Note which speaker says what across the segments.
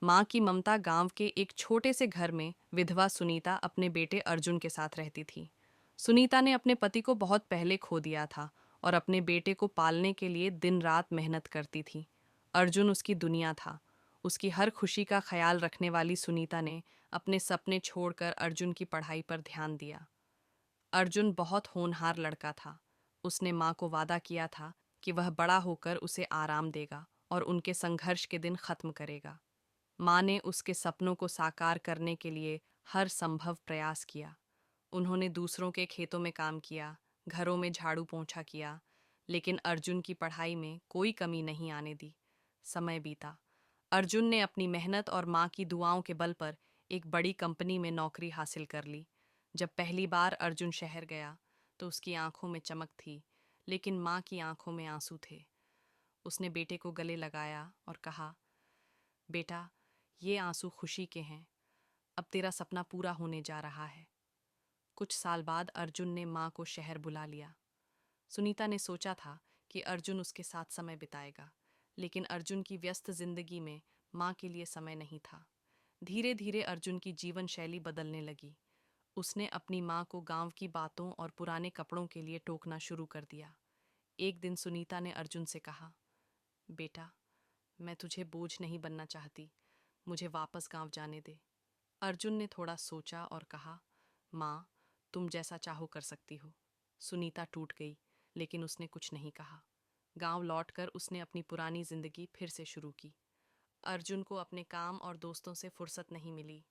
Speaker 1: माँ की ममता गांव के एक छोटे से घर में विधवा सुनीता अपने बेटे अर्जुन के साथ रहती थी। सुनीता ने अपने पति को बहुत पहले खो दिया था और अपने बेटे को पालने के लिए दिन रात मेहनत करती थी। अर्जुन उसकी दुनिया था। उसकी हर खुशी का ख्याल रखने वाली सुनीता ने अपने सपने छोड़कर अर्जुन की पढ़ाई पर ध्यान दिया। अर्जुन बहुत होनहार लड़का था। उसने माँ को वादा किया था कि वह बड़ा होकर उसे आराम देगा और उनके संघर्ष के दिन खत्म करेगा। माँ ने उसके सपनों को साकार करने के लिए हर संभव प्रयास किया। उन्होंने दूसरों के खेतों में काम किया, घरों में झाड़ू पोंछा किया, लेकिन अर्जुन की पढ़ाई में कोई कमी नहीं आने दी। समय बीता। अर्जुन ने अपनी मेहनत और माँ की दुआओं के बल पर एक बड़ी कंपनी में नौकरी हासिल कर ली। जब पहली बार अर्जुन शहर गया तो उसकी आंखों में चमक थी, लेकिन माँ की आंखों में आंसू थे। उसने बेटे को गले लगाया और कहा, बेटा, ये आंसू खुशी के हैं। अब तेरा सपना पूरा होने जा रहा है। कुछ साल बाद अर्जुन ने माँ को शहर बुला लिया। सुनीता ने सोचा था कि अर्जुन उसके साथ समय बिताएगा, लेकिन अर्जुन की व्यस्त जिंदगी में माँ के लिए समय नहीं था। धीरे धीरे अर्जुन की जीवन शैली बदलने लगी। उसने अपनी माँ को गांव की बातों और पुराने कपड़ों के लिए टोकना शुरू कर दिया। एक दिन सुनीता ने अर्जुन से कहा, बेटा, मैं तुझे बोझ नहीं बनना चाहती, मुझे वापस गांव जाने दे। अर्जुन ने थोड़ा सोचा और कहा, माँ, तुम जैसा चाहो कर सकती हो। सुनीता टूट गई, लेकिन उसने कुछ नहीं कहा। गांव लौटकर उसने अपनी पुरानी जिंदगी फिर से शुरू की। अर्जुन को अपने काम और दोस्तों से फुर्सत नहीं मिली।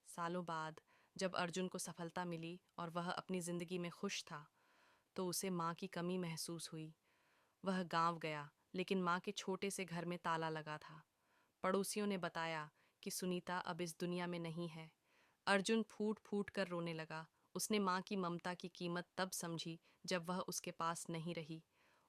Speaker 1: सालों बाद जब अर्जुन को सफलता मिली और वह अपनी जिंदगी में खुश था, तो उसे माँ की कमी महसूस हुई। वह गांव गया, लेकिन माँ के छोटे से घर में ताला लगा था। पड़ोसियों ने बताया कि सुनीता अब इस दुनिया में नहीं है। अर्जुन फूट फूट कर रोने लगा। उसने माँ की ममता की कीमत तब समझी जब वह उसके पास नहीं रही।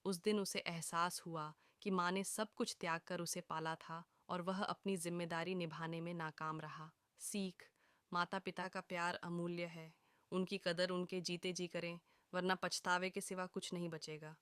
Speaker 1: उस दिन उसे एहसास हुआ कि माँ ने सब कुछ त्याग कर उसे पाला था और वह अपनी जिम्मेदारी निभाने में नाकाम रहा। सीख: माता पिता का प्यार अमूल्य है। उनकी कदर उनके जीते जी करें, वरना पछतावे के सिवा कुछ नहीं बचेगा।